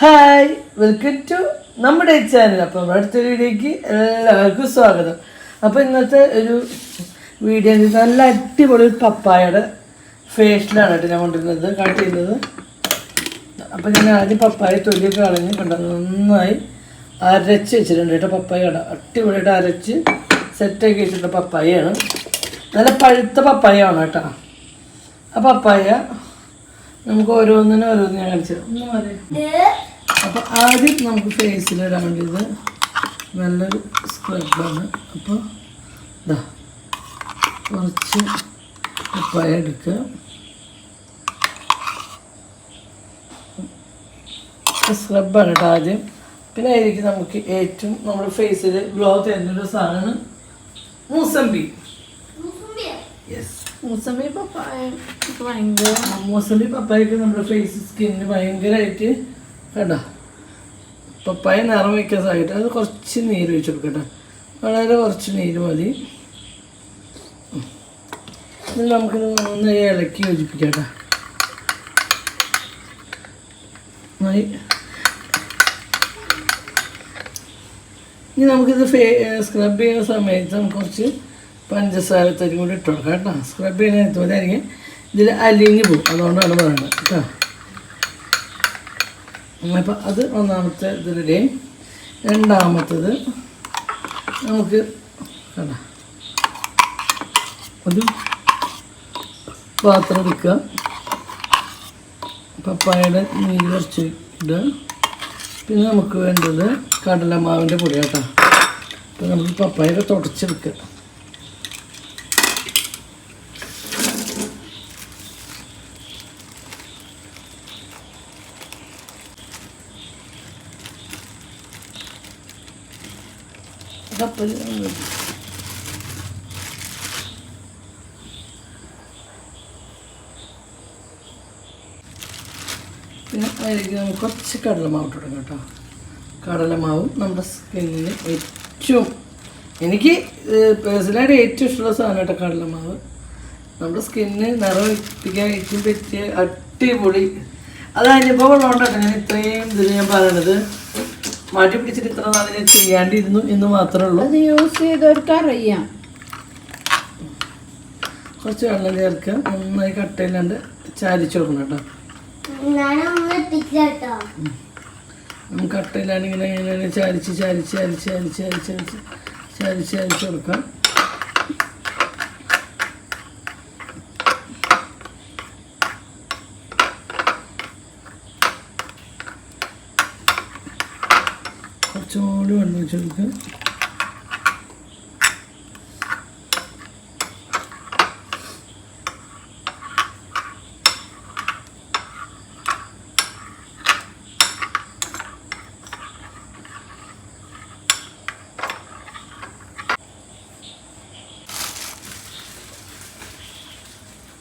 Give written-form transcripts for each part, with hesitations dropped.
Hi welcome to നമ്മുടെ channel. അപ്പോൾ നമ്മുടെ അടുത്തൊരു വീഡിയോയ്ക്ക് എല്ലാവർക്കും സ്വാഗതം. അപ്പോൾ ഇന്നത്തെ ഒരു വീഡിയോ നല്ല അടിപൊളി പപ്പായയുടെ ഫേഷ്യലാണ് കേട്ടോ ഞാൻ കൊണ്ടുവരുന്നത് കാട്ടിയിരുന്നത്. അപ്പോൾ ഞാൻ ആദ്യം പപ്പായ തൊലിയൊക്കെ കളഞ്ഞ് നന്നായി അരച്ച് വെച്ചിട്ടുണ്ട് കേട്ടോ. പപ്പായ അടിപൊളിയായിട്ട് അരച്ച് സെറ്റാക്കി വെച്ചിട്ടുള്ള പപ്പായയാണ്. നല്ല പഴുത്ത പപ്പായയാണ് കേട്ടോ. ആ പപ്പായ നമുക്ക് ഓരോന്നിനും ഞാൻ കാണിച്ചത് ഒന്ന് മാറി. അപ്പോൾ ആദ്യം നമുക്ക് ഫേസിലിടാൻ വേണ്ടിയത് നല്ലൊരു സ്ക്രബാണ്. അപ്പോൾ ഇതാ കുറച്ച് പപ്പായ എടുക്കുക. സ്ക്രബാണ് കേട്ടോ ആദ്യം. പിന്നെ ആയിരിക്കും നമുക്ക് ഏറ്റവും നമ്മുടെ ഫേസിൽ ഗ്ലോ തരുന്നൊരു സാധനമാണ് മൂസമ്പി. യെസ്, മൂസമ്പി പപ്പായൊക്കെ നമ്മുടെ ഫേസ് സ്കിന്നിന് ഭയങ്കരമായിട്ട് കേട്ടോ. പപ്പായ നിറം വയ്ക്കാൻ സാധിക്കും. അത് കുറച്ച് നീര് ഒഴിച്ച് കൊടുക്കട്ടെ, വളരെ കുറച്ച് നീര് മതി. ഇത് നമുക്കിത് നന്നായി ഇളക്കി യോജിപ്പിക്കാം കേട്ടോ. ഇനി നമുക്കിത് സ്ക്രബ് ചെയ്യുന്ന സമയത്ത് നമുക്ക് കുറച്ച് പഞ്ചസാര തരി കൂടി ഇട്ട് കൊടുക്കാം കേട്ടോ. സ്ക്രബ് ചെയ്യുന്ന നേരത്തെ മതിയായിരിക്കും ഇതിൽ അലിഞ്ഞ് പോകും, അതുകൊണ്ടാണ് പറയുന്നത് കേട്ടോ. അപ്പം അത് ഒന്നാമത്തെ ഇതിലേ. രണ്ടാമത്തത് നമുക്ക് കേട്ടോ ഒരു പാത്രം എടുക്കുക, പപ്പായയുടെ നീര് കുറച്ച് ഇടുക. പിന്നെ നമുക്ക് വേണ്ടത് കടലമാവിൻ്റെ പൊടി കേട്ടോ. അപ്പം നമുക്ക് പപ്പായൊക്കെ തുടച്ചെടുക്കുക. പിന്നെ അതിലേക്ക് നമുക്ക് കുറച്ച് കടലമാവ് ഇട്ട് കൊടുക്കാം കേട്ടോ. കടലമാവും നമ്മുടെ സ്കിന്നിന് ഏറ്റവും, എനിക്ക് പേഴ്സണലായിട്ട് ഏറ്റവും ഇഷ്ടമുള്ള സാധനം കേട്ടോ കടലമാവ്. നമ്മുടെ സ്കിന്നിന് നിറം എത്തിക്കാൻ ഏറ്റവും പറ്റിയ അടിപൊളി. അത് അനുഭവം ഉള്ളതുകൊണ്ടാണ് ഞാൻ ഇത്രയും ഇതിൽ ഞാൻ പറയണത്. മാറ്റി പിടിച്ചിട്ട് ഇത്ര നാൾ ഞാൻ ചെയ്യാണ്ടിരുന്നു എന്ന് മാത്രമേ ഉള്ളൂ. അത് യൂസ് ചെയ്തവർക്ക് അറിയാം. കുറച്ച് വെള്ളം ചേർക്കുക, നന്നായി കട്ടയില്ലാണ്ട് ചാരിച്ചു കൊടുക്കണം കേട്ടോ. നമുക്ക് കട്ടയിലാണ് ഇങ്ങനെ ചാരിച്ച് ചാരിച്ച് ചാരിച്ച് ചാരിച്ച് ചാരിച്ച് ചാരിച്ച് ചാരിച്ച് ചാരിച്ച് കൊടുക്കാം. കുറച്ചുകൂടി വെള്ളം വെച്ച് കൊടുക്കുക.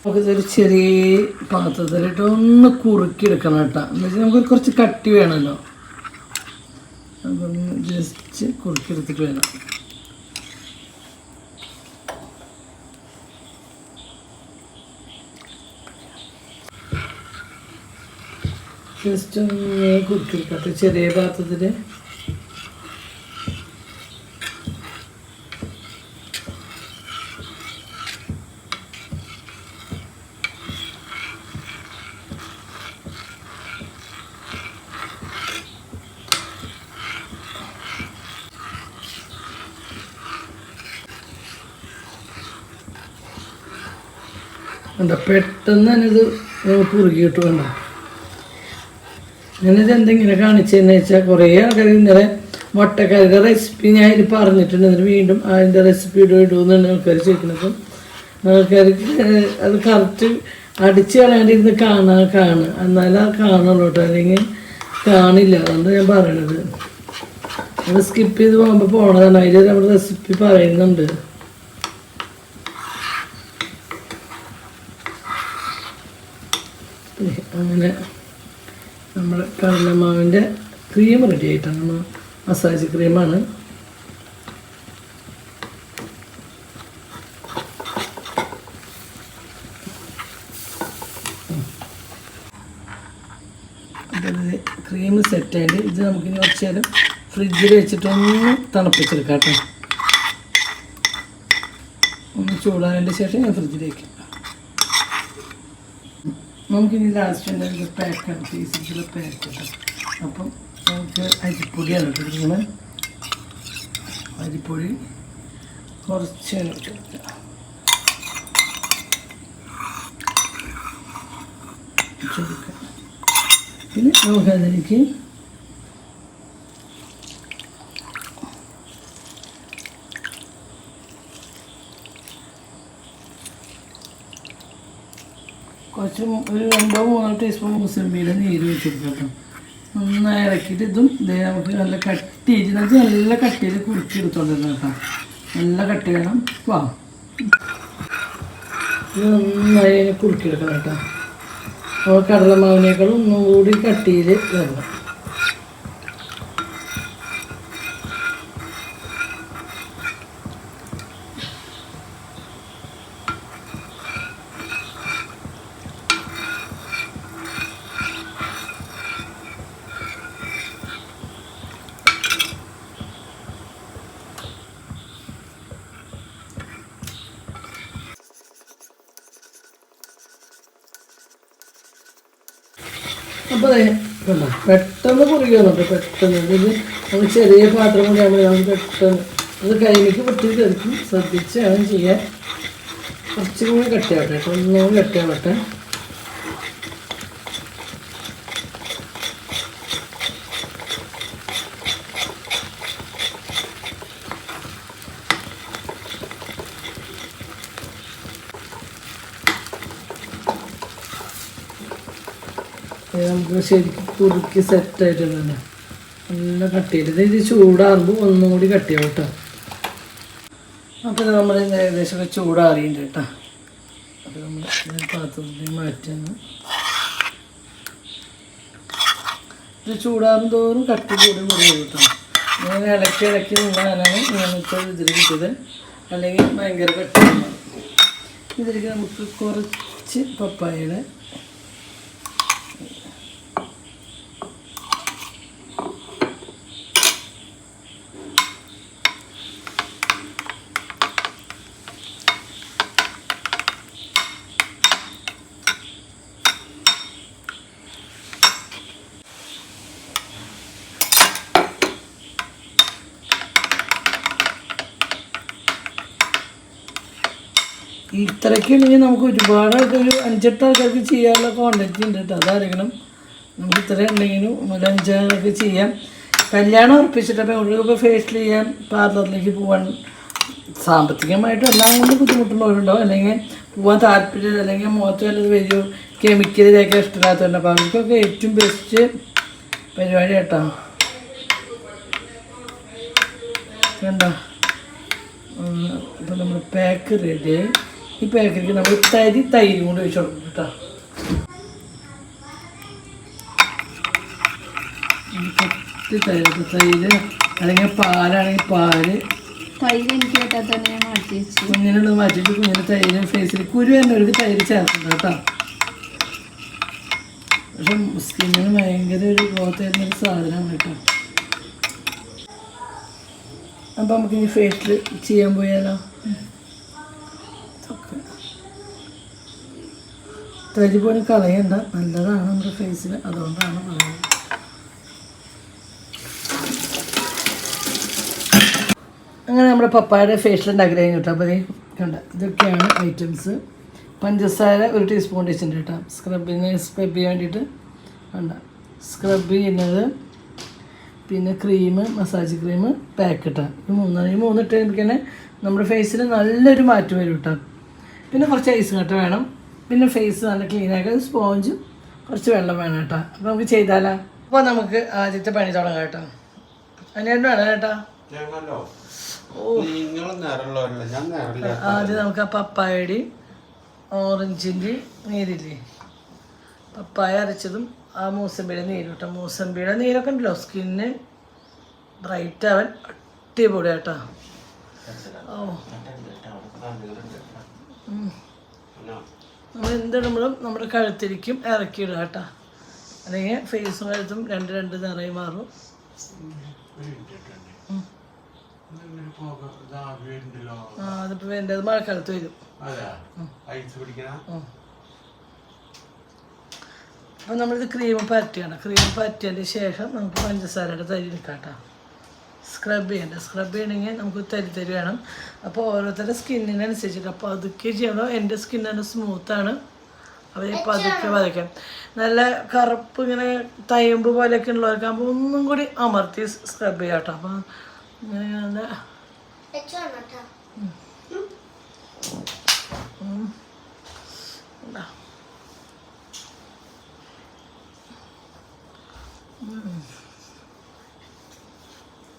നമുക്കിതൊരു ചെറിയ പാത്രത്തിലിട്ട് ഒന്ന് കുറുക്കിയെടുക്കണം കേട്ടോ. എന്ന് വെച്ചാൽ നമുക്ക് കുറച്ച് കട്ടി വേണമല്ലോ. അതൊന്ന് ജസ്റ്റ് കുറുക്കിയെടുത്തിട്ട് വേണം. ജസ്റ്റ് ഒന്ന് കുറുക്കിയെടുക്കട്ടെ ചെറിയ പാത്രത്തിൽ. എന്താ പെട്ടെന്ന് തന്നെ ഇത് കുറുകിയിട്ട് വേണ്ട. ഞാനിത് എന്തെങ്കിലും കാണിച്ചതെന്ന് വെച്ചാൽ കുറേ ആൾക്കാർ ഇന്നലെ മുട്ടക്കറിയുടെ റെസിപ്പി ഞാൻ ഇതിൽ പറഞ്ഞിട്ടുണ്ട്. എന്നിട്ട് വീണ്ടും അതിൻ്റെ റെസിപ്പി ഇടുമെന്നാണ് ആൾക്കാർ ചോദിക്കുന്നത്. ആൾക്കാർക്ക് അത് കറക്റ്റ് അടിച്ച് കളയാണ്ടിരുന്ന് കാണുക, എന്നാലും അത് കാണുള്ളൂ കേട്ടോ, അല്ലെങ്കിൽ കാണില്ല. അതുകൊണ്ട് ഞാൻ പറയണത് അത് സ്കിപ്പ് ചെയ്ത് പോകുമ്പോൾ പോണതാണ്. അതിൽ നമ്മുടെ റെസിപ്പി പറയുന്നുണ്ട്. അങ്ങനെ നമ്മൾ കടലമാവിൻ്റെ ക്രീം റെഡി ആയിട്ടാണ്. മസാജ് ക്രീമാണ്. ക്രീം സെറ്റായിട്ട് ഇത് നമുക്കിനി കുറച്ച് നേരം ഫ്രിഡ്ജിൽ വെച്ചിട്ടൊന്ന് തണുപ്പിച്ചെടുക്കാം കേട്ടോ. ഒന്ന് ചൂടായതിൻ്റെ ശേഷം ഞാൻ ഫ്രിഡ്ജിലേക്ക് നമുക്കിനി ലാസ്റ്റ് എന്തായാലും പാക്കാണ് പീസിലുള്ള പാക്ക് കേട്ടോ. അപ്പം നമുക്ക് അരിപ്പൊടിയാണ് ഇട്ടിരിക്കുന്നത്. അരിപ്പൊടി കുറച്ച് ഇട്ടെടുക്കുക. പിന്നെ നമുക്കതിലേക്ക് കുറച്ച് ഒരു 2-3 ടീസ്പൂൺ മുസമ്പിയുടെ നീര് വെച്ചെടുക്കാം കേട്ടോ. നന്നായി ഇളക്കിയിട്ട് ഇതും ഇതേ നമുക്ക് നല്ല കട്ടി ചെയ്ത് നല്ല കട്ടിയിൽ കുറുക്കി എടുത്തോണ്ടിരുന്നു കേട്ടോ. നല്ല കട്ടി വേണം. വാ ഇത് നന്നായി കുറുക്കിയെടുക്കണം കേട്ടോ. അപ്പോൾ കടലമാവിനേക്കാളും ഒന്നും കൂടി കട്ടിയിൽ വരണം. അപ്പോൾ കണ്ടോ പെട്ടെന്ന് കുറുകയാണ് കേട്ടോ. പെട്ടെന്ന് ഇത് നമ്മൾ ചെറിയ പാത്രം കൂടി നമ്മൾ പെട്ടെന്ന് അത് കയ്യിലേക്ക് പൊട്ടി തെറിക്കും. ശ്രദ്ധിച്ച് വേണം ചെയ്യാൻ. കുറച്ചും കൂടി കട്ടിയാവട്ടെ കേട്ടോ. ഒന്നും കട്ടിയാവട്ടെ. നമുക്ക് ശരിക്കും കുറുക്കി സെറ്റായിട്ടുണ്ട്. നല്ല കട്ടിയിട്ട് ഇത് ചൂടാകുമ്പോൾ ഒന്നും കൂടി കട്ടിയാവും കേട്ടോ. അപ്പോൾ നമ്മൾ ഏകദേശം ചൂടാറിയുണ്ട് കേട്ടോ. അപ്പോൾ നമ്മൾ പാത്രത്തിൽ മാറ്റുന്നു. ഇത് ചൂടാകും തോറും കട്ടി കൂടി കൂടി കേട്ടോ. ഇങ്ങനെ ഇളക്കി നിന്നാലാണ് ഇങ്ങനത്തെ ഇതിൽ കിട്ടിയത്. അല്ലെങ്കിൽ ഭയങ്കര കട്ടിയാണ്. ഇതിലേക്ക് നമുക്ക് കുറച്ച് പപ്പായയുടെ ഇത്രയ്ക്ക് ഉണ്ടെങ്കിൽ നമുക്ക് ഒരുപാട് ഒരു 5-8 ആൾക്കാർക്ക് ചെയ്യാനുള്ള ക്വാണ്ടിറ്റി ഉണ്ട് കേട്ടോ. അതായിരിക്കണം. നമുക്ക് ഇത്ര ഉണ്ടെങ്കിലും ഒരു 5 ആൾക്ക് ചെയ്യാം. കല്യാണം ഉറപ്പിച്ചിട്ടപ്പോൾ എവിടെയൊക്കെ ഫേഷ്യൽ ചെയ്യാൻ പാർലറിലേക്ക് പോകാൻ സാമ്പത്തികമായിട്ടും എല്ലാം കൊണ്ട് ബുദ്ധിമുട്ടുള്ളവരുണ്ടാവും. അല്ലെങ്കിൽ പോകാൻ താല്പര്യം അല്ലെങ്കിൽ മുഖത്ത് വല്ലത് വരികയോ കെമിക്കൽ ഇതൊക്കെ ഇഷ്ടമില്ലാത്തതുണ്ട്. അപ്പോൾ അവർക്കൊക്കെ ഏറ്റവും ബെസ്റ്റ് പരിപാടി കേട്ടോ. കണ്ടോ? അപ്പോൾ നമ്മൾ പാക്ക് റെഡിയായി. ഈ പാക്കിലേക്ക് നമ്മൾ തൈര് കൊണ്ട് ഒഴിച്ച് കൊടുക്കും കേട്ടോ. തൈര് അല്ലെങ്കിൽ പാലാണെങ്കിൽ പാല്. കുഞ്ഞിനുള്ളത് മാറ്റിയിട്ട് കുഞ്ഞിന് തൈര് ഫേസിൽ കുരു തന്നെ തൈര് ചേർക്കുന്നുണ്ട് കേട്ടോ. പക്ഷെ സ്കിന്നിന് ഭയങ്കര ഒരു ഗ്രോത്ത് വരുന്നൊരു സാധനമാണ് കേട്ടോ. അപ്പോൾ നമുക്ക് ഇനി ഫേഷ്യൽ ചെയ്യാൻ പോയാലോ? തരി പോലും കളയണ്ട. നല്ലതാണ് നമ്മുടെ ഫേസിന്. അതുകൊണ്ടാണ് പറയുന്നത്. അങ്ങനെ നമ്മുടെ പപ്പായയുടെ ഫേഷ്യൽ ഉണ്ടാക്കി കഴിഞ്ഞു കേട്ടോ. അപ്പോൾ കണ്ട ഇതൊക്കെയാണ് ഐറ്റംസ്. പഞ്ചസാര 1 ടീസ്പൂൺ വെച്ചിട്ടുണ്ട് കേട്ടോ. സ്ക്രബ് ചെയ്യാൻ വേണ്ടിയിട്ട് കണ്ട സ്ക്രബ് ചെയ്യുന്നത്. പിന്നെ ക്രീം, മസാജ് ക്രീം പാക്കറ്റാണ്. ഇത് 3 ഇട്ട് കഴിയുമ്പോൾ നമ്മുടെ ഫേസിൽ നല്ലൊരു മാറ്റം വരും കേട്ടോ. പിന്നെ കുറച്ച് ഐസ് കട്ട വേണം. പിന്നെ ഫേസ് നല്ല ക്ലീനാക്കാൻ സ്പോഞ്ചും കുറച്ച് വെള്ളം വേണം കേട്ടോ. അപ്പോൾ നമുക്ക് ചെയ്താലോ? അപ്പോൾ നമുക്ക് ആദ്യത്തെ പണി തുടങ്ങാം കേട്ടോ. അതിനായിട്ട് വേണം കേട്ടോ. ആദ്യം നമുക്ക് ആ പപ്പായയുടെയും ഓറഞ്ചിൻ്റെ നീരില്ലേ, പപ്പായ അരച്ചതും ആ മൂസമ്പിയുടെ നീരും കേട്ടോ. മൂസമ്പിയുടെ നീരൊക്കെ ഉണ്ടല്ലോ സ്കിന്ന് ബ്രൈറ്റ് ആവാൻ അടിപൊളി കേട്ടോ. നമ്മൾ എന്തിടുമ്പോഴും നമ്മുടെ കഴുത്തിരിക്കും ഇറക്കിയിടുക കേട്ടോ. അല്ലെങ്കിൽ ഫേസും കഴുത്തും രണ്ട് രണ്ട് നിറയെ മാറും. അതിപ്പോൾ എൻ്റെ മഴക്കാലത്ത് വരും. അപ്പം നമ്മളിത് ക്രീം പരട്ടിയാണ്. ക്രീം പരട്ടിയതിന് ശേഷം നമുക്ക് പഞ്ചസാരയുടെ തരി എടുക്കാം കേട്ടോ. സ്ക്രബ് ചെയ്യണമെങ്കിൽ നമുക്ക് തരി വേണം. അപ്പോൾ ഓരോരുത്തരുടെ സ്കിന്നിനനുസരിച്ചിട്ട് അപ്പോൾ അതൊക്കെ ചെയ്യണം. എൻ്റെ സ്കിൻ നല്ല സ്മൂത്താണ്. അവരിപ്പോൾ അതൊക്കെ വരയ്ക്കാം. നല്ല കറുപ്പ് ഇങ്ങനെ തയമ്പ് പോലെയൊക്കെ ഉള്ളവർക്കാകുമ്പോൾ ഒന്നും കൂടി അമർത്തി സ്ക്രബ് ചെയ്യാം കേട്ടോ. അപ്പം ഇങ്ങനെ നല്ല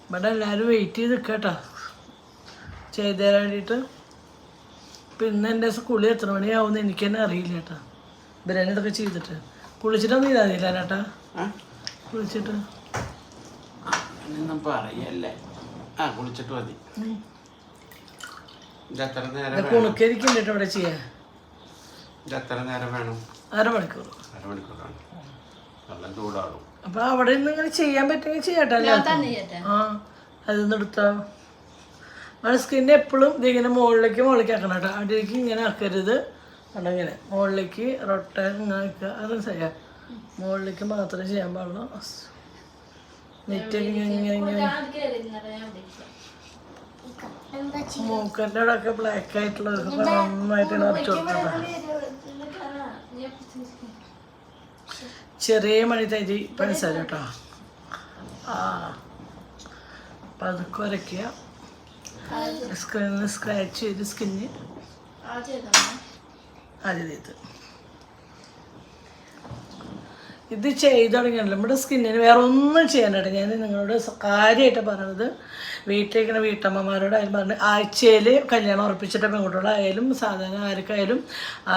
ഇവിടെ എല്ലാവരും വെയിറ്റ് ചെയ്ത് നിൽക്കുക കേട്ടോ ചെയ്തു തരാൻ വേണ്ടിയിട്ട്. പിന്നെ എൻ്റെ കുളി എത്ര മണിയാവുമെന്ന് എനിക്ക് തന്നെ അറിയില്ല കേട്ടോ. ബിരിയാണി ഇതൊക്കെ ചെയ്തിട്ട് കുളിച്ചിട്ടൊന്നും ചെയ്താൽ ചേട്ടാ. കുളിച്ചിട്ട് പറയല്ലേ കുളിച്ചിട്ട് മതി. കുണുക്കരിക്കുന്നുണ്ട് കേട്ടോ ഇവിടെ ചെയ്യാൻ. എത്ര നേരം വേണം? അരമണിക്കൂർ. അരമണിക്കൂറാണ്. നല്ല ചൂടാകും. അപ്പൊ അവിടെ നിന്ന് ഇങ്ങനെ ചെയ്യാൻ പറ്റുമെങ്കിൽ ചെയ്യാട്ടല്ലേ. ആ അതൊന്നും എടുത്തോ. നമ്മുടെ സ്കിൻ എപ്പോഴും ഇതിങ്ങനെ മുകളിലേക്ക് ആക്കണം കേട്ടോ. അടിയിലേക്ക് ഇങ്ങനെ ആക്കരുത്. അതങ്ങനെ മുകളിലേക്ക് റൊട്ടേൻ ഇങ്ങനെ ആക്കുക. അത് ചെയ്യാം. മുകളിലേക്ക് മാത്രമേ ചെയ്യാൻ പാടുള്ളൂ. നെറ്റൊക്കെ ഇങ്ങനെ മൂക്കൻ്റെ അവിടെ ഒക്കെ ബ്ലാക്ക് ആയിട്ടുള്ളതൊക്കെ നന്നായിട്ട് നിറച്ചു കൊടുക്കണം. ചെറിയ മണി തരി പഞ്ചസാര കേട്ടോ. അപ്പം അത് കുരയ്ക്കുക. സ്ക്രാച്ച് ചെയ്ത് സ്കിന്ന് ആദ്യം ഇത് ചെയ്ത് തുടങ്ങിയല്ലോ. നമ്മുടെ സ്കിന്നിന് വേറെ ഒന്നും ചെയ്യാനായിട്ട് ഞാൻ നിങ്ങളോട് കാര്യമായിട്ട് പറയണത്, വീട്ടിലിരിക്കുന്ന വീട്ടമ്മമാരോടായാലും പറഞ്ഞ് ആഴ്ചയിൽ കല്യാണം ഉറപ്പിച്ചിട്ട പെൺകുട്ടികളായാലും സാധാരണ ആർക്കായാലും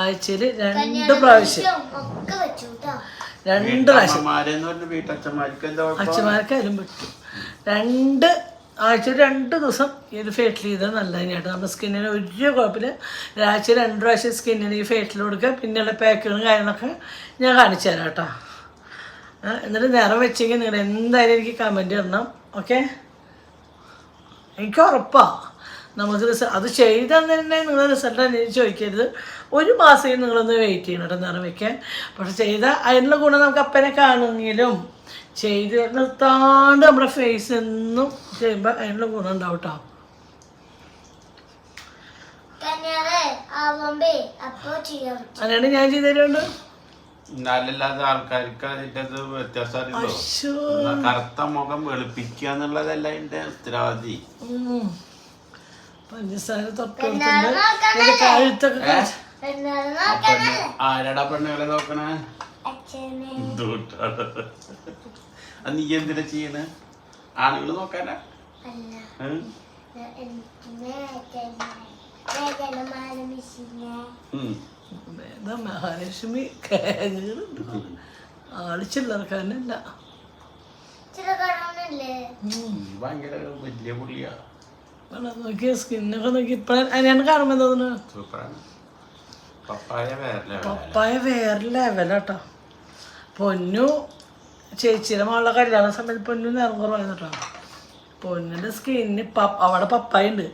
ആഴ്ചയിൽ 2 പ്രാവശ്യം അച്ഛന്മാർക്കായാലും പറ്റും. ആഴ്ചയിൽ 2 ദിവസം ഇത് ഫേഷ്യൽ ചെയ്താൽ നല്ലതിനായിട്ട്. നമ്മുടെ സ്കിന്നിന് ഒരു കുഴപ്പമില്ല. ആഴ്ചയിൽ 2 പ്രാവശ്യം സ്കിന്നിന് ഈ ഫേഷ്യൽ കൊടുക്കുക. പിന്നെയുള്ള പാക്കുകളും കാര്യങ്ങളൊക്കെ ഞാൻ കാണിച്ചു തരാം കേട്ടോ. എന്നിട്ട് നിറം വെച്ചെങ്കിൽ നിങ്ങൾ എന്തായാലും എനിക്ക് കമൻറ്റ് ഇടണം. ഓക്കെ, എനിക്ക് ഉറപ്പാണ് നമുക്ക് അത് ചെയ്താൽ തന്നെ നിങ്ങൾ റിസൾട്ട് തന്നെ ചോദിക്കരുത്. 1 മാസം നിങ്ങളൊന്ന് വെയിറ്റ് ചെയ്യണം കേട്ടോ നിറം വയ്ക്കാൻ. പക്ഷെ ചെയ്താൽ അതിനുള്ള ഗുണം നമുക്ക് അപ്പനെ കാണുമെങ്കിലും ചെയ്ത് നിർത്താണ്ട് നമ്മുടെ ഫേസ് എന്നും ചെയ്യുമ്പോൾ അതിനുള്ള ഗുണം ഉണ്ടാവും കേട്ടോ. അങ്ങനെയാണ് ഞാൻ ചെയ്തു തരുന്നുണ്ട്. എന്നാലല്ലാതെ ആൾക്കാർക്ക് അതിൻ്റെ വ്യത്യാസം കറുത്ത മുഖം വെളുപ്പിക്കുക എന്നുള്ളതല്ല അതിന്റെ ഉത്തരവാദി. പഞ്ചസാര തൊട്ട് കഴുത്തൊക്കെ ആരടാ പെണ്ണുകളെ നോക്കണേ? നീ എന്തിനാ ചെയ്യണേ? ആണുങ്ങള് നോക്കാനാ? മഹാലക്ഷ്മി ആള് ചില്ലറക്കാരനല്ല. ഭയങ്കര വലിയ പുള്ളിയാ. നോക്കിയ സ്കിന്നൊക്കെ നോക്കി ഇപ്പഴാണ് കാണുമ്പോ തോന്നുന്നു. പപ്പായ വേറെ ലെവലാട്ടോ. പൊന്നു ചേച്ചിയുടെ മകളുടെ കല്യാണ സമയത്ത് പൊന്നു നിറം കുറവായിരുന്നു കേട്ടോ. പൊന്നിൻ്റെ സ്കിന്നിന് അവിടെ പപ്പായ ഉണ്ട്.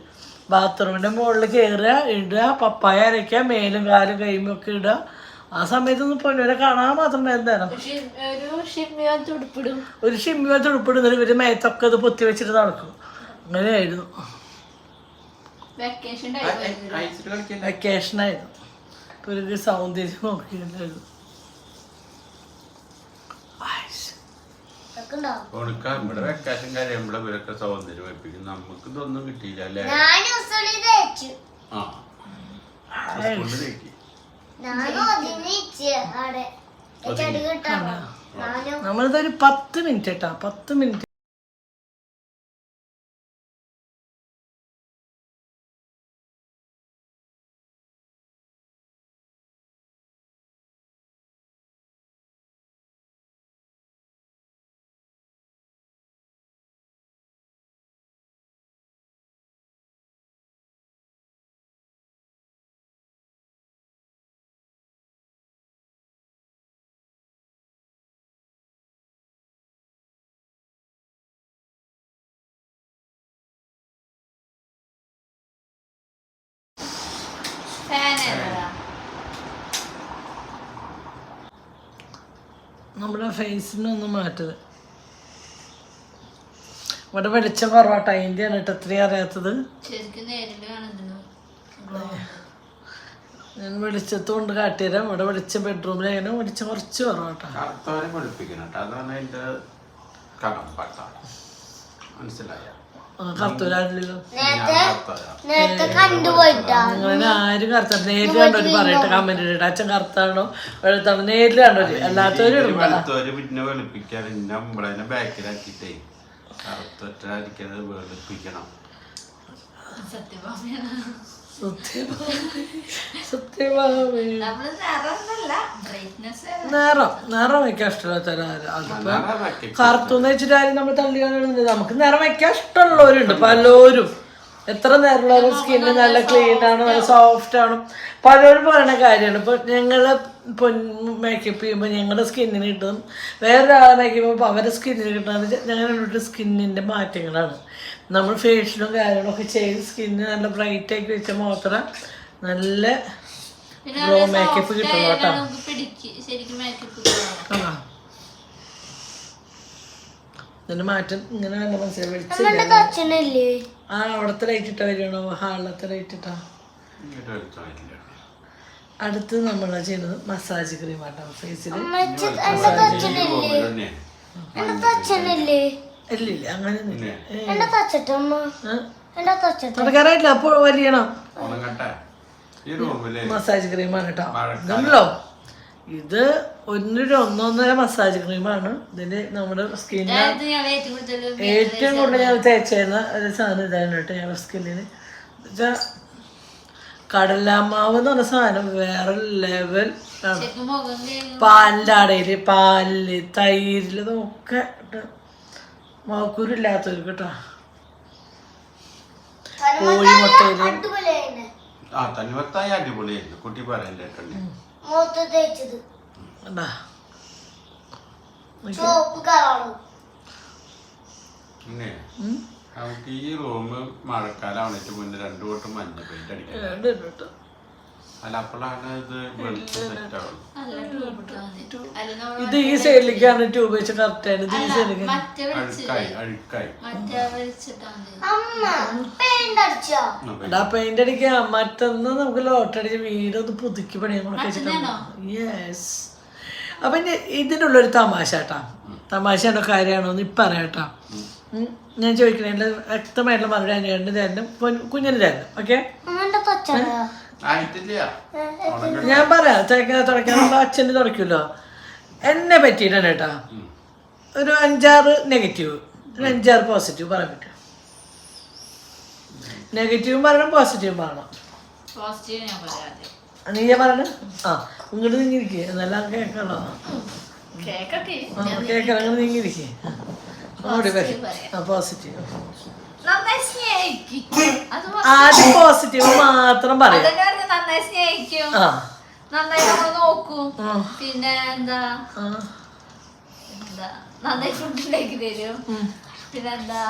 ബാത്റൂമിൻ്റെ മുകളിൽ കയറുക, ഇടുക, പപ്പായ അരയ്ക്കുക, മേലും കാലും കൈയും ഒക്കെ ഇടുക. ആ സമയത്തൊന്നും പൊന്നുവരെ കാണാൻ മാത്രം എന്തായാലും ഒരു ഷിമ്മി തുടുപ്പിടുന്നത്. ഇവര് മേത്തൊക്കെ ഇത് പൊത്തി വെച്ചിട്ട് നടക്കും. അങ്ങനെയായിരുന്നു. വെക്കേഷനായിരുന്നു. ഇപ്പൊ ഒരു സൗന്ദര്യം നോക്കിയിട്ടുണ്ടായിരുന്നു. ഇവിടെ വെക്കേഷൻ കാര്യം നമ്മുടെ ഇവരൊക്കെ സൗന്ദര്യം വെപ്പിക്കും. നമുക്ക് ഇതൊന്നും കിട്ടിയില്ല അല്ലേ? നമ്മളിതൊരു 10 മിനിറ്റ് കേട്ടോ. 10 മിനിറ്റ് നമ്മുടെ ഫേസിനൊന്നും മാറ്റത്. ഇവിടെ വെളിച്ചം കുറവാട്ടോ, അതിൻ്റെയാണ് കേട്ടോ ഇത്രയും അറിയാത്തത്. ഞാൻ വെളിച്ചത്ത് കൊണ്ട് കാട്ടിത്തരാം. ഇവിടെ വെളിച്ചം ബെഡ്റൂമിലാണ്, വെളിച്ചം കുറച്ച് കുറവാട്ടോ. കറുത്തൂരാണല്ലോ അങ്ങനെ ആരും കറുത്ത നേരിൽ കണ്ടോര് പറയട്ടെ, കമന്റ് ഇടട്ടെ അച്ഛൻ കറുത്താണോ വെളുത്താണോ, നേരിൽ കണ്ടോര്. അല്ലാത്തവര് പിന്നെ വെളുപ്പിക്കാൻ ബാക്കിലാക്കിട്ടേ കറുത്തൊറ്റടിക്കത് വെളുപ്പിക്കണം. നിറം വെക്കാൻ ഇഷ്ടമില്ലാത്ത കറുത്തെന്ന് വെച്ചിട്ട് നമ്മൾ തള്ളി കാണുന്നത്. നമുക്ക് നിറം വെക്കാൻ ഇഷ്ടമുള്ളവരുണ്ട് പലരും. എത്ര നേരമുള്ള സ്കിന്ന് നല്ല ക്ലീൻ ആണ്, നല്ല സോഫ്റ്റ് ആണ്. പലരും പറയുന്ന കാര്യമാണ്. ഇപ്പൊ ഞങ്ങള് മേക്കപ്പ് ചെയ്യുമ്പോൾ ഞങ്ങളുടെ സ്കിന്നിന് കിട്ടും, വേറൊരാളെ മേക്കപ്പ് ചെയ്യുമ്പോൾ അവരുടെ സ്കിന്നിന് കിട്ടുന്നത് ഞങ്ങളുടെ സ്കിന്നിന്റെ മാറ്റങ്ങളാണ്. നമ്മൾ ഫേഷ്യലും കാര്യങ്ങളൊക്കെ ചെയ്ത് സ്കിന്ന് നല്ല ബ്രൈറ്റ് ആക്കി വെച്ചാൽ മാത്രം നല്ല ഗ്ലോ മേക്കപ്പ് കിട്ടുള്ളൂ കേട്ടോ. ഇതിന്റെ മാറ്റം ഇങ്ങനെ നല്ല മനസ്സിലായി. വെളിച്ചില്ലേ ആ അവിടത്തെ ലൈറ്റ് ഇട്ടാ വരികയാണോ, ഹാളിലത്തെ ലൈറ്റ് ഇട്ടാ. അടുത്ത് നമ്മൾ ചെയ്യുന്നത് മസാജ് ക്രീം ആട്ടോ ഫേസിൽ. ഇല്ലില്ല അങ്ങനെയൊന്നുമില്ല, തുടക്കാറായിട്ടില്ല. അപ്പോൾ വലിയണോ മസാജ് ക്രീമാണ് കേട്ടോ. ഇതുണ്ടല്ലോ, ഇത് ഒന്നൊന്നര മസാജ് ക്രീമാണ്. ഇതിന് നമ്മുടെ സ്കിന്നിന് ഏറ്റവും കൂടുതൽ ഞാൻ തേച്ചിരുന്ന ഒരു സാധനം ഇതാണ് കേട്ടോ. ഞങ്ങളുടെ സ്കിന്നിന് എന്നുവെച്ചാൽ കടലാമാവ് എന്ന് പറഞ്ഞ സാധനം വേറെ ലെവൽ ആണ്. പാലിൻ്റെ അടയില്, പാലില്, തൈരില്, ഇതൊക്കെ മുഖക്കുരില്ലാത്തവർക്ക് കേട്ടോ. കോഴിമുട്ടയില് കുട്ടി പറയല്ലേ നമുക്ക് ഈ റൂം മഴക്കാലം ആവണേറ്റ് മുന്നേ 2 വട്ടം മഞ്ഞ പെയിന്റ് അടിക്കാം. അല്ല അപ്പോഴാണ് ഇത് ഇത് ഈ സൈഡിലേക്കാണ് ട്യൂബ് വെച്ച് കറക്റ്റ് ആണ്. ഇത് ഈ സൈഡിലേക്ക് പെയിന്റ് അടിക്കാം. മറ്റൊന്ന് നമുക്ക് ലോട്ടടിച്ച് വീടൊന്ന് പുതുക്കി പണിയാൻ യെസ്. അപ്പൊ ഇതിൻ്റെ ഉള്ളൊരു തമാശ കേട്ടാ, തമാശയുടെ കാര്യമാണോ എന്ന് ഇപ്പം അറിയാം കേട്ടോ. ഞാൻ ചോദിക്കണേ വ്യക്തമായിട്ടുള്ള മറുപടി അനുകരണം തരണം, കുഞ്ഞിന് തരണം. ഓക്കെ ഞാൻ പറയാം. തുടയ്ക്കാനുള്ള അച്ഛന് തുടയ്ക്കുമല്ലോ. എന്നെ പറ്റിയിട്ടാണ് കേട്ടാ. ഒരു 5-6 നെഗറ്റീവ്, ഒരു 5-6 പോസിറ്റീവ് പറയാൻ പറ്റും. നെഗറ്റീവും പറയണം, പോസിറ്റീവും പറയണം. നീ ഞാൻ പറയണ ഇങ്ങോട്ട് നീങ്ങിരിക്കേ എന്നെല്ലാം കേൾക്കാമല്ലോ. കേൾക്കാം, അങ്ങനെ നീങ്ങിരിക്കേ. പോസിറ്റീവ് ആദ്യം പോസിറ്റീവ് മാത്രം പറയാം. നന്നായി സ്നേഹിക്കും, നന്നായി നമ്മൾ നോക്കും, പിന്നെ എന്താ നന്നായി ഫുഡ് ഉണ്ടാക്കി തരും, പിന്നെന്താ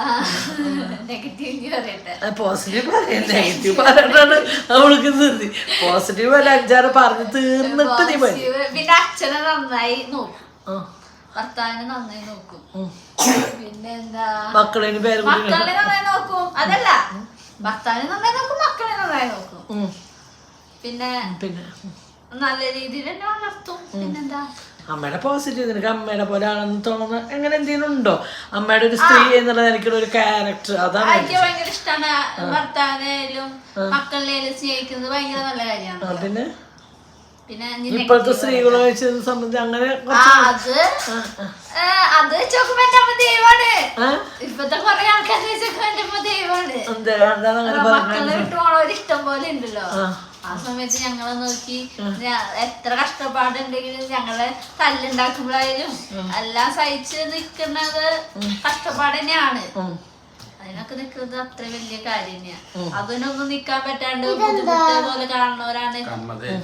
നെഗറ്റീവ് പറയട്ടെ. പോസിറ്റീവ് പറയാം, നെഗറ്റീവ് പറഞ്ഞിട്ടാണ് അവൾക്ക് നിർത്തി. പോസിറ്റീവ് അല്ല 5-6 പറഞ്ഞ് തീർന്നിട്ട് നീ പിന്നെ അച്ഛനെ നന്നായി നോക്കും, ഭർത്താവിനെ നന്നായി നോക്കും, പിന്നെ എന്താ മക്കളെ നന്നായി നോക്കും. അതല്ല, ഭർത്താവിനെ നന്നായി നോക്കും, മക്കളെ നന്നായി നോക്കും, പിന്നെ നല്ല രീതിയിൽ തന്നെ വളർത്തും. പിന്നെന്താ അമ്മയുടെ പോസിറ്റീവ്. നിനക്ക് അമ്മയുടെ പോലെ ആണെന്ന് തോന്നുന്ന എങ്ങനെ എന്തെങ്കിലും ഉണ്ടോ? അമ്മയുടെ ഒരു സ്ത്രീ എന്നുള്ളത് എനിക്കുള്ള ഒരു ക്യാരക്ടർ, അതാണ് എനിക്ക് ഭയങ്കര ഇഷ്ടമാണ്. ഭർത്താവിനായാലും മക്കളിനായാലും സ്നേഹിക്കുന്നത് ഭയങ്കര നല്ല കാര്യമാണ്. പിന്നെ ഇപ്പോഴത്തെ സ്ത്രീകളെ സംബന്ധിച്ച് അങ്ങനെ അത് ചോക്കുമ്പോ എന്റെ അമ്മ ദൈവമാണ്. ഇപ്പത്തെ കൊറേ ആൾക്കാരെ ചോക്കുമ്പോ എന്റെ അമ്മ ദൈവമാണ്. മക്കളെ വിട്ടു പോണവര് ഇഷ്ടം പോലെ ഉണ്ടല്ലോ. ആ സമയത്ത് ഞങ്ങളെ നോക്കി എത്ര കഷ്ടപ്പാടുണ്ടെങ്കിലും ഞങ്ങളെ തല്ലുണ്ടാക്കുമ്പോഴായാലും എല്ലാം സഹിച്ച് നിക്കുന്നത് കഷ്ടപ്പാട് തന്നെയാണ്. അതിനൊക്കെ നിക്കുന്നത് അത്ര വലിയ കാര്യം തന്നെയാണ്. അതിനൊന്നും നിക്കാൻ പറ്റാണ്ട് ബുദ്ധിമുട്ട് പോലെ കാണുന്നവരാണ്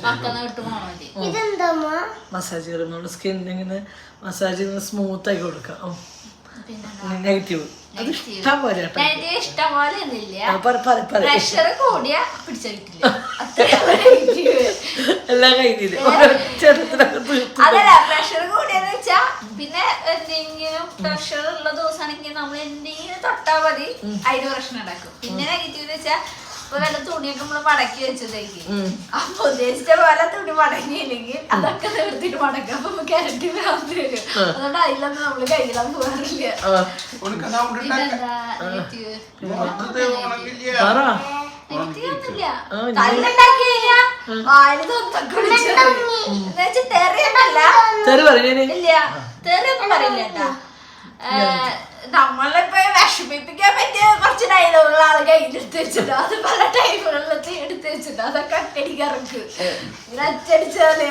മക്കളെ വിട്ടു പോണവര്. മസാജ് ചെയ്യുമ്പോൾ സ്കിൻ ഇങ്ങനെ മസാജ് സ്മൂത്ത് ആക്കി കൊടുക്കാം. നെഗറ്റീവ് അത് ഇഷ്ടം പോലെ കേട്ടോ. നെഗറ്റീവ് ഇഷ്ടം പോലെ ഒന്നുമില്ല. പറ. പ്രഷർ കൂടിയ പിടിച്ച കിട്ടില്ല. എല്ലാം കഴിഞ്ഞില്ല. അതല്ല പ്രഷർ കൂടിയെന്ന് വെച്ചാ പിന്നെ എന്തെങ്കിലും പ്രഷർ ഉള്ള ദിവസമാണെങ്കിൽ നമ്മൾ എന്തെങ്കിലും തൊട്ടാ മതി അതിന് പ്രശ്നം ഉണ്ടാക്കും. പിന്നെ നെഗറ്റീവ് എന്ന് വെച്ചാ ഇപ്പൊ വല്ല തുണിയൊക്കെ നമ്മള് മടക്കി വെച്ചതേക്ക് അപ്പൊ ഉദ്ദേശിച്ച പോലെ തുണി മടങ്ങിയില്ലെങ്കിൽ അതൊക്കെ നിർത്തിട്ട് മടക്കാം. അപ്പൊ നമുക്ക് ഇരട്ടി ഭ്രാന്ത് വരും. അതുകൊണ്ട് അതിലൊന്നും നമ്മള് കയ്യിലാൻ പോകാറില്ല. പിന്നെന്താ നെഗറ്റീവ്? നെഗറ്റീവൊന്നുമില്ല. തല്ലുണ്ടാക്കി കഴിഞ്ഞാ വായില് തൊത്തൊക്കെ വിളിച്ചു തെറിയൊന്നല്ല. ഇല്ല തെറിയൊന്നും പറയില്ല കേട്ടാ. നമ്മളിപ്പോ വിഷമിപ്പിക്കാൻ പറ്റിയ കുറച്ച് ഡയലോഗുകൾ ആള് കയ്യിലെടുത്ത് വെച്ചിട്ടോ, അത് പല ടൈമുകളിലൊക്കെ എടുത്ത് വെച്ചിട്ടോ, അതൊക്കെ അറ്റടിക്കിറക്ക് ഇങ്ങനെ അച്ചടിച്ചാല്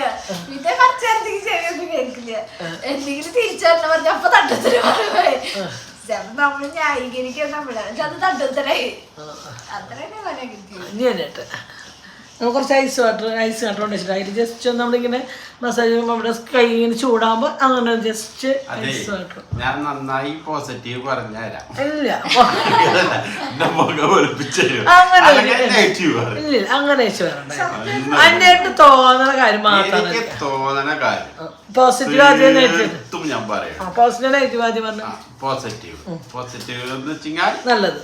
പിന്നെ കുറച്ച് നേരത്തേക്ക് ചെവിയൊന്നും കേൾക്കില്ല. എന്തെങ്കിലും തിരിച്ചറിഞ്ഞ പറഞ്ഞ അപ്പൊ തട്ടത്തിന് പറയുമ്പോ ചിലപ്പോ നമ്മള് ന്യായീകരിക്കാൻ നമ്മള് അത് തട്ടത്തിനായി അത്രന്നെ പറയാൻ. നമുക്ക് കുറച്ച് ഐസ് വാട്ടർ വെച്ചിട്ട് അതിൽ ജസ്റ്റ് നമ്മളിങ്ങനെ മസാജ് ചെയ്യുമ്പോൾ നമ്മുടെ കൈ ഇങ്ങനെ ചൂടാകുമ്പോൾ അങ്ങനെ ജസ്റ്റ് ഐസ് വാട്ടർ. ഞാൻ നന്നായി പോസിറ്റീവ് പറഞ്ഞുതരാം. ഇല്ല അങ്ങനെ അതിനായിട്ട് തോന്നുന്ന കാര്യം മാത്രമാണ്. തോന്നണ കാര്യം പോസിറ്റീവ് ആദ്യം നെഗറ്റീവ്. ഞാൻ പറയാം പോസിറ്റീവ് നെഗറ്റീവ് ആദ്യം പറഞ്ഞു. പോസിറ്റീവ് എന്ന് വെച്ചാൽ നല്ലത്.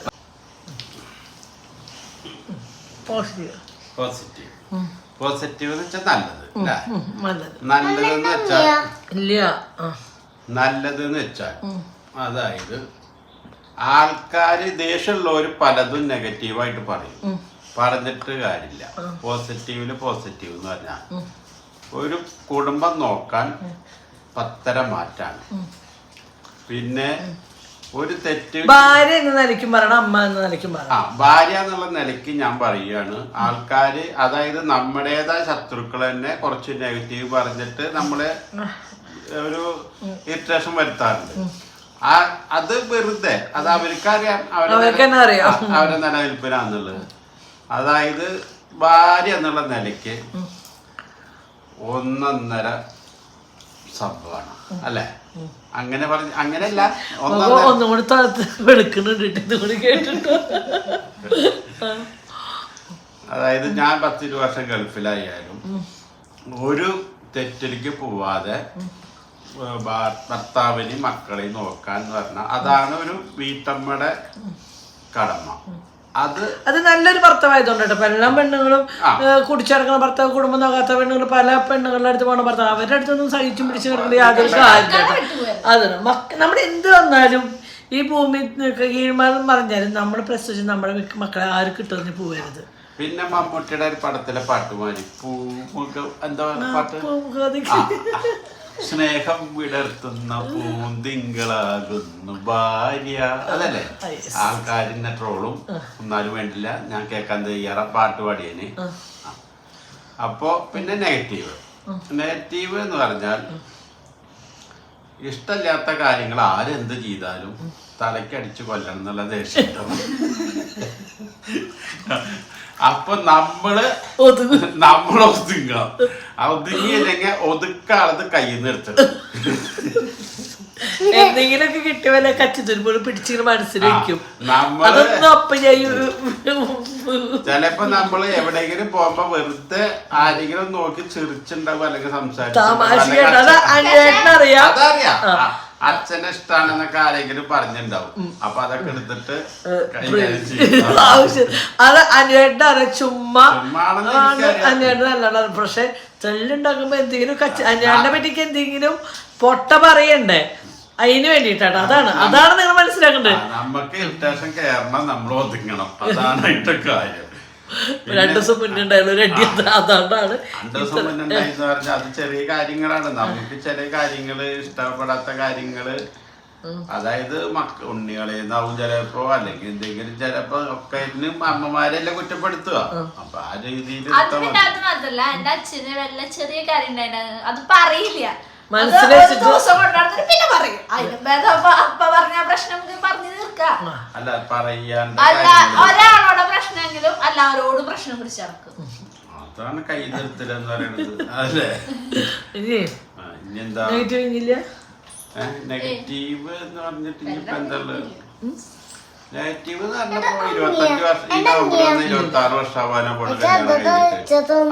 പോസിറ്റീവ് എന്ന് വെച്ചാൽ നല്ലത്. നല്ലതെന്ന് വെച്ചാൽ അതായത് ആൾക്കാര് ദേഷ്യമുള്ളവര് പലതും നെഗറ്റീവായിട്ട് പറയും. പറഞ്ഞിട്ട് കാര്യമില്ല. പോസിറ്റീവ് എന്ന് പറഞ്ഞാൽ ഒരു കുടുംബം നോക്കാൻ 10 മാറ്റാണ്. പിന്നെ ഒരു തെറ്റ് ഭാര്യ എന്ന നിലയ്ക്കും പറയണം, അമ്മ എന്ന നിലയ്ക്കും പറയണം. ഭാര്യ എന്നുള്ള നിലയ്ക്ക് ഞാൻ പറയുകയാണ്. ആൾക്കാര് അതായത് നമ്മുടേതായ ശത്രുക്കൾ തന്നെ കുറച്ച് നെഗറ്റീവ് പറഞ്ഞിട്ട് നമ്മളെ ഒരു ഇറിറ്റേഷൻ വരുത്താറുണ്ട്. അത് വെറുതെ അത് അവർക്കറിയാം, അവരുടെ നിലനിൽപ്പിനാന്നുള്ളത്. അതായത് ഭാര്യ എന്നുള്ള നിലയ്ക്ക് ഒന്നൊന്നര സംഭവമാണ് അല്ലേ? അങ്ങനെ പറഞ്ഞ അങ്ങനെയല്ല, ഒന്നുകൂടി വെളുക്കുന്നുണ്ട് കേട്ടിട്ട്. അതായത് ഞാൻ 10 വർഷം ഗൾഫിലായാലും ഒരു തെറ്റിലേക്ക് പോവാതെ ഭർത്താവിനെയും മക്കളെയും നോക്കാൻ പറഞ്ഞാൽ അതാണ് ഒരു വീട്ടമ്മയുടെ കടമ. അത് നല്ലൊരു ഭർത്താവായതുകൊണ്ട് കേട്ടോ. എല്ലാ പെണ്ണുങ്ങളും കുടിച്ചിറങ്ങുന്ന ഭർത്താവ്, കുടുംബം നോക്കാത്ത പെണ്ണുങ്ങൾ പല പെണ്ണുങ്ങളുടെ അടുത്ത് പോകണ ഭർത്താവ് അവരുടെ അടുത്തൊന്നും സഹിച്ചും പിടിച്ചു കിടക്കേണ്ട യാതൊരു കാര്യമില്ല. അതാണ് നമ്മുടെ എന്ത് വന്നാലും ഈ ഭൂമി കീഴ്മാനം പറഞ്ഞാലും നമ്മൾ പ്രസവിച്ച് നമ്മുടെ മക്കളെ ആരും കിട്ടുമെന്ന് പോകരുത്. പിന്നെ മമ്മൂട്ടിയുടെ ഒരു പടത്തിലെ പാട്ടുമാരി എന്താ പാട്ട്, സ്നേഹം വിടർത്തുന്ന പൂന്തിങ്കളാകുന്നു ഭാര്യ, അതല്ലേ? ആൾക്കാരിന്നെ ട്രോളും ഒന്നാലും വേണ്ടില്ല, ഞാൻ കേൾക്കാൻ തയ്യാറ പാട്ട് പാടിയന്. അപ്പോ പിന്നെ നെഗറ്റീവ് എന്ന് പറഞ്ഞാൽ ഇഷ്ടമില്ലാത്ത കാര്യങ്ങൾ ആരെന്ത് ചെയ്താലും തലക്കടിച്ചു കൊല്ലണം എന്നുള്ള ദേഷ്യം. അപ്പൊ നമ്മള് ഒതുങ്ങണം. ഒതുങ്ങിയില്ലെങ്കിൽ ഒതുക്കാളത് കയ്യിൽ നിന്ന് എടുത്തിട്ട് എന്തെങ്കിലുമൊക്കെ കിട്ടിയ പോലെ കച്ചിത്തുരുമ്പോൾ പിടിച്ചിങ്ങനെ മനസ്സിൽ വെക്കും. അതൊന്നും അപ്പൊ ചിലപ്പോ നമ്മള് എവിടെയെങ്കിലും പോകുമ്പോ വെറുതെ ആരെങ്കിലും നോക്കി ചിരിച്ചുണ്ടാവും അല്ലെങ്കിൽ സംസാരിക്കും. അതറിയാം, അച്ഛനെ ഇഷ്ടാണെന്നൊക്കെ ആരെങ്കിലും പറഞ്ഞിട്ടുണ്ടാവും. അപ്പൊ അതൊക്കെ എടുത്തിട്ട് അത് അനുവേട്ട ചുമ്മാ അനുവേട്ട നല്ലോണം. പക്ഷെ തെള്ളുണ്ടാക്കുമ്പോ എന്തെങ്കിലും അനുവേട്ടനെ പറ്റിക്ക് എന്തെങ്കിലും പൊട്ട പറയണ്ടേ, അതിന് വേണ്ടിട്ടാണ്. അതാണ് നിങ്ങൾ മനസ്സിലാക്കേണ്ടത്. നമുക്ക് ഇറിറ്റേഷൻ കയറണം, നമ്മൾ ഒതുങ്ങണം, അതാണ് അതിന്റെ കാര്യം. 2 ദിവസം മുന്നേ ഉണ്ടായാലും അതാണ് 2 ദിവസം മുന്നുണ്ടായിന്ന് പറഞ്ഞാൽ അത് ചെറിയ കാര്യങ്ങളാണ്. നമുക്ക് ചില കാര്യങ്ങള് ഇഷ്ടപ്പെടാത്ത കാര്യങ്ങള്, അതായത് ഉണ്ണികളെന്നാവും ചിലപ്പോ, അല്ലെങ്കിൽ എന്തെങ്കിലും ചിലപ്പോ ഒക്കെ അമ്മമാരെല്ലാം കുറ്റപ്പെടുത്തുക. അപ്പൊ ആ രീതിയിൽ മാത്രല്ല എന്റെ അച്ഛന് വല്ല ചെറിയ കാര്യം ഉണ്ടായിരുന്നു, അത് പറയില്ല, പിന്നെ പറയും. അപ്പ പറഞ്ഞ പ്രശ്നം പറഞ്ഞു തീർക്കാം. അല്ല പറയാണ്ട് ഒരാളോടെ പ്രശ്നമെങ്കിലും എല്ലാവരോടും പ്രശ്നം പിടിച്ചിറക്കും. അതാണ് കൈ നിർത്തലെന്ന് പറയുന്നത്. അല്ലേ? ഇനിയെന്താ നെഗറ്റീവ് എന്ന് പറഞ്ഞിട്ട് ഇനിയിപ്പോ എന്താ നെഗറ്റീവ് എന്ന് പറഞ്ഞപ്പോ 25 വർഷം ഈ നവംബർ 26 വർഷമാവാനോ പോലെ അതിലിപ്പോ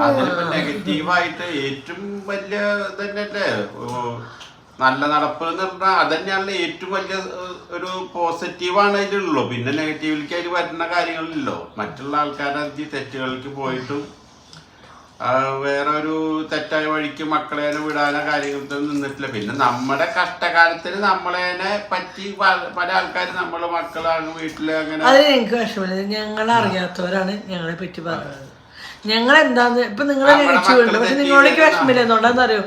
നെഗറ്റീവായിട്ട് ഏറ്റവും വലിയ തന്നെയല്ലേ നല്ല നടപ്പ് എന്ന് പറഞ്ഞാൽ അതന്നെയാണല്ലോ ഏറ്റവും വലിയ ഒരു പോസിറ്റീവാണ് അതിലുള്ളൂ. പിന്നെ നെഗറ്റീവിലേക്ക് അതിൽ വരുന്ന കാര്യങ്ങളില്ലല്ലോ. മറ്റുള്ള ആൾക്കാരെ തെറ്റുകളിലേക്ക് പോയിട്ടും വേറെ ഒരു തെറ്റായ വഴിക്ക് മക്കളെ വിടാനോ കാര്യങ്ങളൊന്നും നിന്നിട്ടില്ല. പിന്നെ നമ്മുടെ കഷ്ടകാലത്തിന് നമ്മളെ പറ്റി പല ആൾക്കാർ നമ്മളെ മക്കളാണ് വീട്ടില് അങ്ങനെ. അത് ഞങ്ങൾക്ക് വിഷമമില്ല. ഞങ്ങൾ അറിയാത്തവരാണ് ഞങ്ങളെ പറ്റി പറയുന്നത്. ഞങ്ങൾ എന്താന്ന് ഇപ്പൊ നിങ്ങളെ നെഗറ്റീവ് ഉണ്ട്, പക്ഷെ നിങ്ങളോടേക്ക് വിഷമില്ല. എന്തുകൊണ്ടാന്ന് അറിയോ,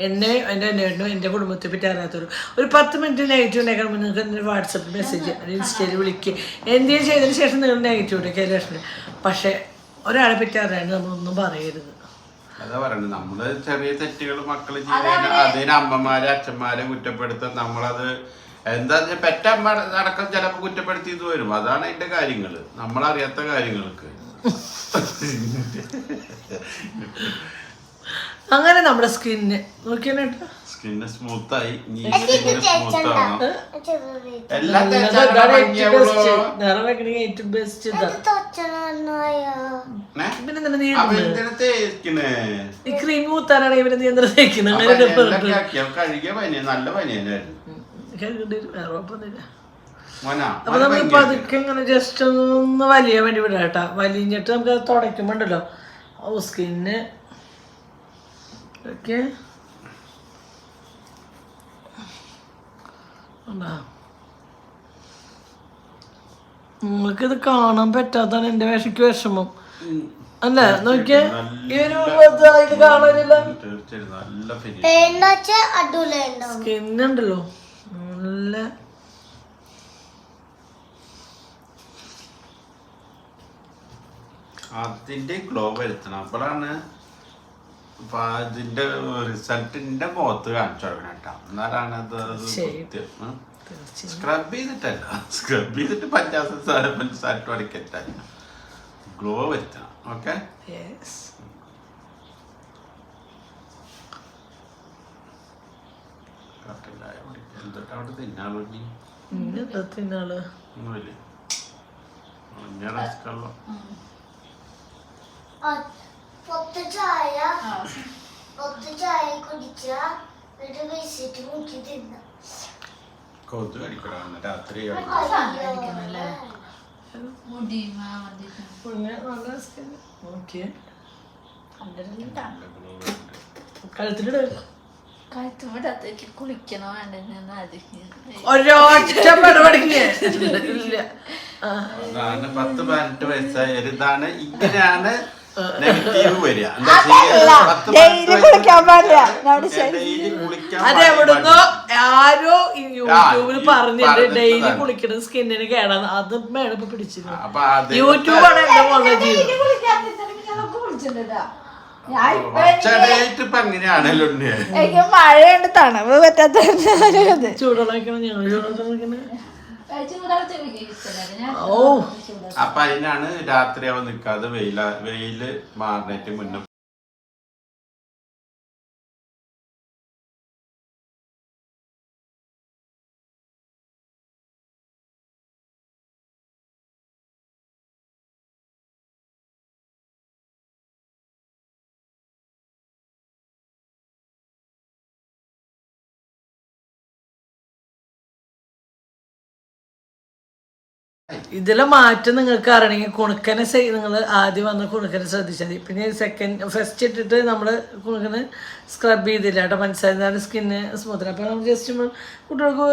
എന്നെ എൻ്റെ അന്നേട്ടനും എൻ്റെ കുടുംബത്തെ പറ്റി അറിയാത്തവർ ഒരു 10 മിനിറ്റ് നെഗറ്റീവ് ഉണ്ടാക്കാൻ നിങ്ങൾക്ക് എൻ്റെ വാട്സപ്പിൽ മെസ്സേജ് ഇൻസ്റ്റയിൽ വിളിക്കുക എന്തെങ്കിലും ചെയ്തതിന് ശേഷം നിങ്ങൾ നെഗറ്റീവ് ഉണ്ടാക്കിയ വിഷമം. പക്ഷെ ഒരാളെ പറ്റി അറിയാണ്ട് നമ്മളൊന്നും പറയരുത്. അതാ പറയുന്നത്, നമ്മള് ചെറിയ തെറ്റുകൾ മക്കള് ചെയ്യാൻ അതിന് അമ്മമാരെ അച്ഛന്മാരെ കുറ്റപ്പെടുത്താൻ നമ്മളത് എന്താ പെറ്റമ്മ അടക്കം ചിലപ്പോ കുറ്റപ്പെടുത്തിയത് വരും. അതാണ് അതിന്റെ കാര്യങ്ങള്, നമ്മളറിയാത്ത കാര്യങ്ങൾക്ക്. അങ്ങനെ നമ്മുടെ സ്കിന്ന് നോക്കിയാട്ടോ, സ്കിന്ന് സ്മൂത്തായി. ഈ ക്രീം ഊത്താനാണ് ഇവര് നിയന്ത്രണം തേക്കുന്നത്. കഴുകിയ പനി നല്ല പനിയായിരുന്നു. അപ്പൊ നമ്മൾ പതുക്കെ ഇങ്ങനെ ജസ്റ്റ് ഒന്ന് വലിയ വേണ്ടി വിടാം കേട്ടാ. വലിഞ്ഞിട്ട് നമുക്ക് അത് തുടയ്ക്കുമ്പോണ്ടല്ലോ സ്കിന്ന് ഓക്കെ. നിങ്ങൾക്കിത് കാണാൻ പറ്റാത്താണ് എന്റെ വിഷമം അല്ലേ? നോക്കിയേ, ഈ ഒരു ഇത് കാണാനില്ല. സ്കിന്നുണ്ടല്ലോ നല്ല അതിന്റെ ഗ്ലോ വരുത്തണം. അപ്പോഴാണ് ഇതിന്റെ റിസൾട്ടിന്റെ മുഖത്ത് കാണിച്ചു കൊടുക്കണം കേട്ടോ. എന്നാലാണ് സ്ക്രബ് ചെയ്തിട്ടല്ല, സ്ക്രബ് ചെയ്തിട്ട് പഞ്ചായത്ത് അടിക്കറ്റല്ല, ഗ്ലോ വരുത്തണം. ഓക്കെ, എന്തൊക്കെ അവിടെ തിന്നാളോ തിന്നാള് റിസ്കല്ലോ. കൊതു കടിക്കണം രാത്രി. കഴുത്തിലിട്. കഴുത്തുമ്പടത്തേക്ക് കുളിക്കണോ വേണ്ടെന്ന് ഒരൊറ്റ പടപടിക്കില്ല. 10-18 വയസ്സായാലും ഇതാണ് ഇങ്ങനെയാണ് നെഗറ്റീവ് വരിക. അതെവിടുന്നോ ആരോ യൂട്യൂബിൽ പറഞ്ഞിട്ട് ഡെയിലി കുളിക്കണം സ്കിന്നിന് കേടാന്ന്. അത് മേడం ഇപ്പൊ പിടിച്ചിരുന്നു. യൂട്യൂബാണ് എന്റെ മോളുടെ ജീവിതം. എനിക്ക് മഴയുണ്ട്, തണുപ്പ് പറ്റാത്ത ചൂടുവെള്ളം ഞങ്ങൾ അപ്പൊ അതിനാണ് രാത്രിയാവാൻ നിൽക്കാതെ വെയില് മാറിനേറ്റ് മുന്നേ ഇതിലെ മാറ്റം നിങ്ങൾക്ക് അറിയണമെങ്കിൽ കുണുക്കനെ നിങ്ങൾ ആദ്യം വന്ന കുണുക്കനെ ശ്രദ്ധിച്ചാൽ മതി. പിന്നെ ഫസ്റ്റ് ഇട്ടിട്ട് നമ്മൾ കുണുക്കന് സ്ക്രബ് ചെയ്തില്ല കേട്ടോ, മനസ്സിലായിരുന്നാലും സ്കിന്ന് സ്മൂത്തിന്. അപ്പോൾ നമ്മൾ ജസ്റ്റ് കുട്ടികൾക്ക്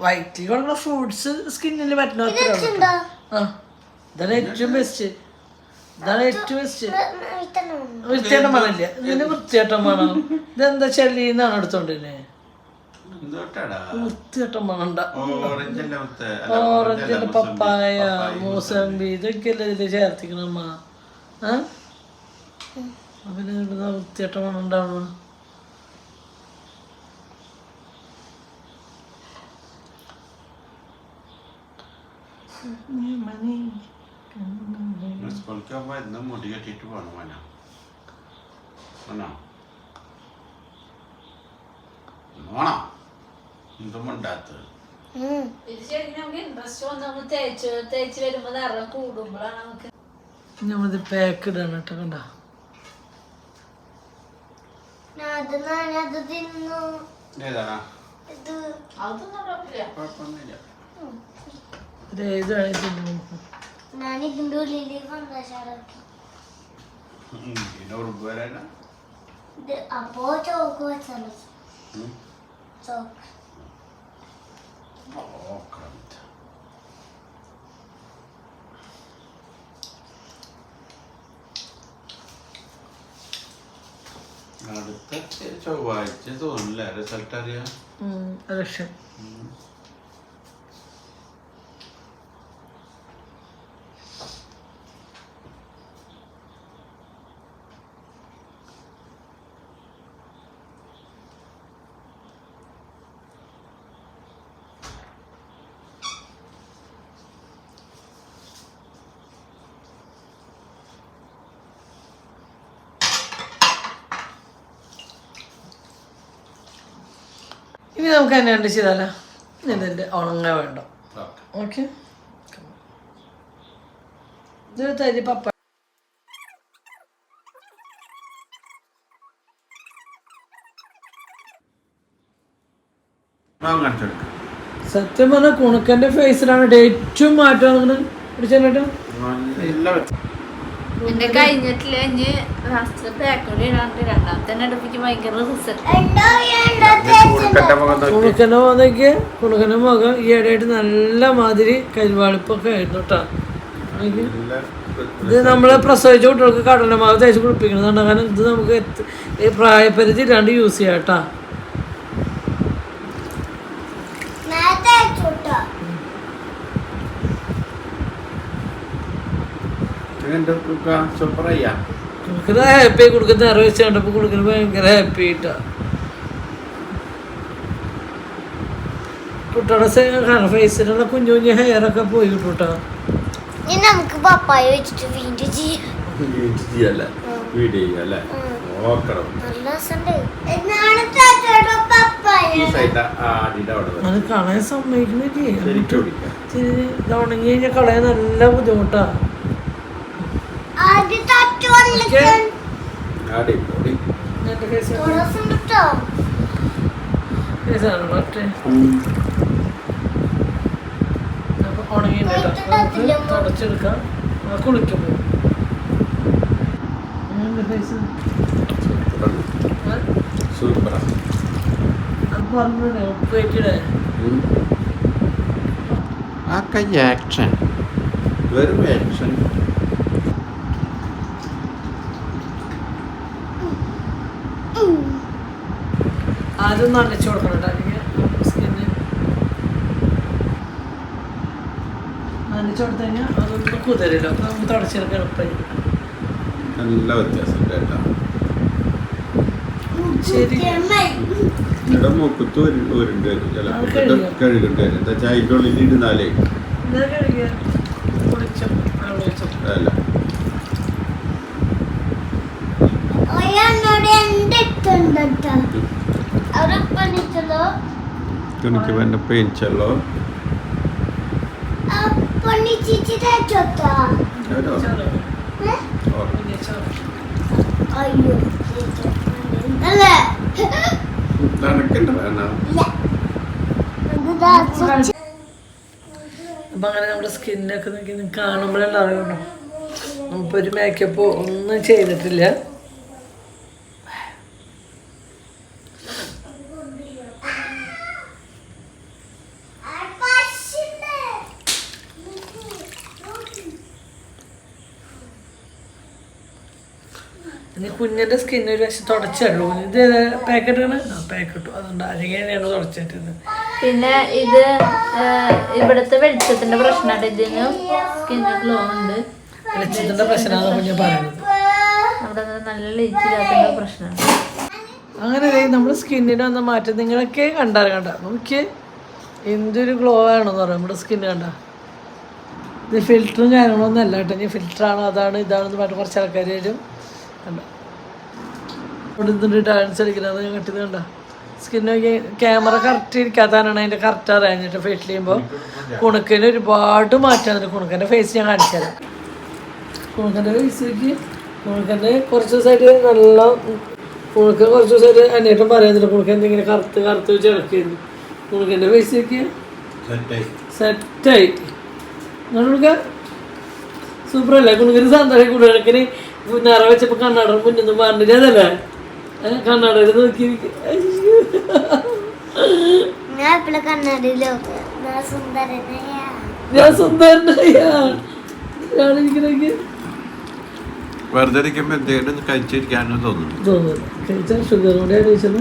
വയറ്റിൽ കൊടുക്കുന്ന ഫ്രൂട്ട്സ് സ്കിന്നിൽ പറ്റുന്ന അത്ര. ആ, ഇതാണ് ഏറ്റവും ബെസ്റ്റ്. ഇതാണ് ഏറ്റവും ബെസ്റ്റ്. വൃത്തിയായിട്ടം മണമില്ല, ഇതിന് വൃത്തിയായിട്ടം മണം. ഇതെന്താ ചെല്ലിന്നാണ് എടുത്തോണ്ടിരുന്നത്. വൃത്തിയായിട്ടം മണണ്ട. ഓറഞ്ച്, പപ്പായ, മൂസമ്പി ഇതൊക്കെയല്ലേ ഇതിൽ ചേർത്തിക്കണമ്മ. പിന്നെ വൃത്തിയായിട്ടം മണം ഉണ്ടാവണം. മുടി കെട്ടിട്ട് പോണം. എന്തും ഉണ്ടാത്തത് ഇത് ശരിക്കും നമുക്ക് ഇൻട്രസ്റ്റ് വന്ന് നമ്മൾ തേച്ച് വരുമ്പോ നിറം കൂടുമ്പോഴാണ് നമുക്ക് നമ്മത് പാക്ക് ഇടാണ് കേട്ടോ കണ്ട ഏതാ അതൊന്നും കുഴപ്പമില്ല. കുഴപ്പമൊന്നുമില്ല. ഇത് ഏത് വേണമെങ്കിൽ ഞാനിതിന്റെ ഉള്ളില് പഞ്ചസാരക്കി പിന്നെ ഉറുമ്പ് വരാനാ ഇത് അപ്പോ ചോക്ക് വെച്ചാൽ ചോക്ക് അടുത്ത ചൊവ്വാഴ്ച തോന്നില്ല റിസൾട്ട് അറിയാം. ഇലക്ഷൻ ഇനി നമുക്ക് തന്നെ ഉണ്ട് ചെയ്താലോ ഇതിൻ്റെ ഉണങ്ങ വേണ്ട ഓക്കെ ഇത് തരി പപ്പ സത്യം പറഞ്ഞാൽ കുണുക്കൻ്റെ ഫേസിലാണ് ഏറ്റവും മാറ്റം പിടിച്ചോ എന്റെ കഴിഞ്ഞിട്ടില്ല ഇനി ലാസ്റ്റ് പാക്കോട് ഇടാണ്ട് രണ്ടാമത്തെ അടുപ്പിക്ക് ഭയങ്കര റിസൾട്ട്. കുണുക്കൻ്റെ പോകുന്നേക്ക് കുണുക്കൻ്റെ മുഖം ഈ ഇടയായിട്ട് നല്ല മാതിരി കരിവാളിപ്പൊക്കെ ആയിരുന്നു കേട്ടോ. ഇത് നമ്മൾ പ്രസവിച്ച കുട്ടികൾക്ക് കടലമാവ് തേച്ച് കുളിപ്പിക്കുന്നതാണ്. കാരണം ഇത് നമുക്ക് പ്രായപരിധി ഇല്ലാണ്ട് യൂസ് ചെയ്യാം കേട്ടോ. കുടുക്കന് ഹാപ്പി കൊടുക്കുന്ന നിറ വെച്ച് കണ്ടപ്പോൾ കുടുക്കന് ഭയങ്കര ഹാപ്പി ആയിട്ടാ. കുട്ടിയുടെ ഫേസിലുള്ള കുഞ്ഞു കുഞ്ഞു ഹെയറൊക്കെ പോയി കിട്ടൂട്ടോ. ഇനി നമുക്ക് പപ്പായ വെച്ചിട്ട് വീണ്ടും ചെയ്യാം. നല്ല രസമുണ്ട്. അത് കളയാൻ സമ്മതിക്കുന്നില്ലേ? ഇത് ഉണങ്ങി കഴിഞ്ഞാൽ കളയാൻ നല്ല ബുദ്ധിമുട്ടാ. ഉണങ്ങിയിട്ട് തുടച്ചെടുക്കാം. കുളിക്കുമ്പോ പറഞ്ഞേ ഉപ്പേറ്റിടെ ആക്ഷൻ വെറും ആക്ഷൻ. ആദ്യം നനച്ചു കൊടുക്കണം കേട്ടോ. അല്ലെങ്കിൽ സ്കിന്ന് നനച്ചു കൊടുത്തു കഴിഞ്ഞാൽ അതൊന്നും കുതിരില്ല. അപ്പൊ നമുക്ക് തുടച്ചെടുക്കാൻ എളുപ്പമായി. നല്ല വ്യത്യാസം ശരി ഇവിടെ മൂക്കത്ത് ഒരുണ്ട് വരും ചിലപ്പോൾ കഴുകേണ്ടി വരും. എന്താ വെച്ചാൽ അതിൻ്റെ ഉള്ളിൽ ഇടുന്നാലേ അല്ല തുണിക്ക് വേണ്ട പെയിൻച്ചല്ലോ അപ്പം അങ്ങനെ നമ്മുടെ സ്കിന്നൊക്കെ നോക്കി കാണുമ്പോഴല്ല അറിയണം. നമുക്കിപ്പോൾ ഒരു മേക്കപ്പ് ഒന്നും ചെയ്തിട്ടില്ല. ഇനി കുഞ്ഞിൻ്റെ സ്കിന്ന് ഒരു വശം തുടച്ചുള്ളൂ. ഇത് പാക്കറ്റ് ആണ് പാക്കറ്റു അതുകൊണ്ട് അരികെയാണ് തുടച്ചിട്ടത്. പിന്നെ ഇത് ഇവിടുത്തെ വെളിച്ചത്തിന്റെ പ്രശ്നമാണ്. ഇതിന് സ്കിന്ന് ഗ്ലോ ഉണ്ട്. വെളിച്ചത്തിൻ്റെ പ്രശ്നമാണ് കുഞ്ഞ് പറയുന്നത്. അവിടെ നല്ല ഇച്ചില്ലാത്ത പ്രശ്നമാണ്. അങ്ങനെ നമ്മൾ സ്കിന്നിന് വന്ന മാറ്റം നിങ്ങളൊക്കെ കണ്ട നമുക്ക് എന്തൊരു ഗ്ലോ ആണെന്ന് പറയാം നമ്മുടെ സ്കിന്ന് കണ്ട. ഇത് ഫിൽറ്ററും കാര്യങ്ങളൊന്നും അല്ല കേട്ടോ. ഇനി ഫിൽറ്ററാണോ അതാണ് ഇതാണെന്ന് പറഞ്ഞിട്ട് കുറച്ച് ആൾക്കാർ വരും കണ്ട. ഇവിടെ നിന്നിട്ട് ഡാൻസ് കളിക്കുന്നത് ഞാൻ കെട്ടിയത് കണ്ട. സ്കിന്ന് ക്യാമറ കറക്റ്റ് ഇരിക്കാത്തതാണ് അതിൻ്റെ കറക്റ്റ് അറിയാഞ്ഞിട്ട് ഫേഷ്യൽ ചെയ്യുമ്പോൾ കുണുക്കിന് ഒരുപാട് മാറ്റമാണ്. കുണുക്കൻ്റെ ഫേസ് ഞാൻ കാണിച്ചു തരാം. കുണുക്കൻ്റെ ഫേസിലേക്ക് കുണുക്കൻ്റെ കുറച്ച് ദിവസമായിട്ട് നല്ല കുണുക്കൻ കുറച്ച് ദിവസമായിട്ട് അന്വേഷണം പറയുന്നില്ല. കുണുക്കൻ എന്തെങ്കിലും കറുത്ത് വെച്ച് ഇടയ്ക്കായിരുന്നു. കുണുക്കൻ്റെ ഫേസിലേക്ക് സെറ്റായി. കുണുക്ക സൂപ്പറല്ലേ? കുണുക്കന് സന്തോഷം. കുണുക്കന് നിറ വെച്ചപ്പോൾ കണ്ണാട മുന്നിൽ നിന്ന് പറഞ്ഞില്ല അതല്ലേ? കണ്ണാടയിൽ നോക്കി ഞാൻ സുന്ദരനായ വെറുതെ ഇരിക്കുമ്പോ എന്തെങ്കിലും കഴിച്ചിരിക്കാനോ തോന്നുന്നു. കഴിച്ചാൽ ഷുഗർ കൂടെ കഴിച്ചത്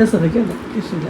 രസമൊക്കെ ഇഷ്ടമില്ല.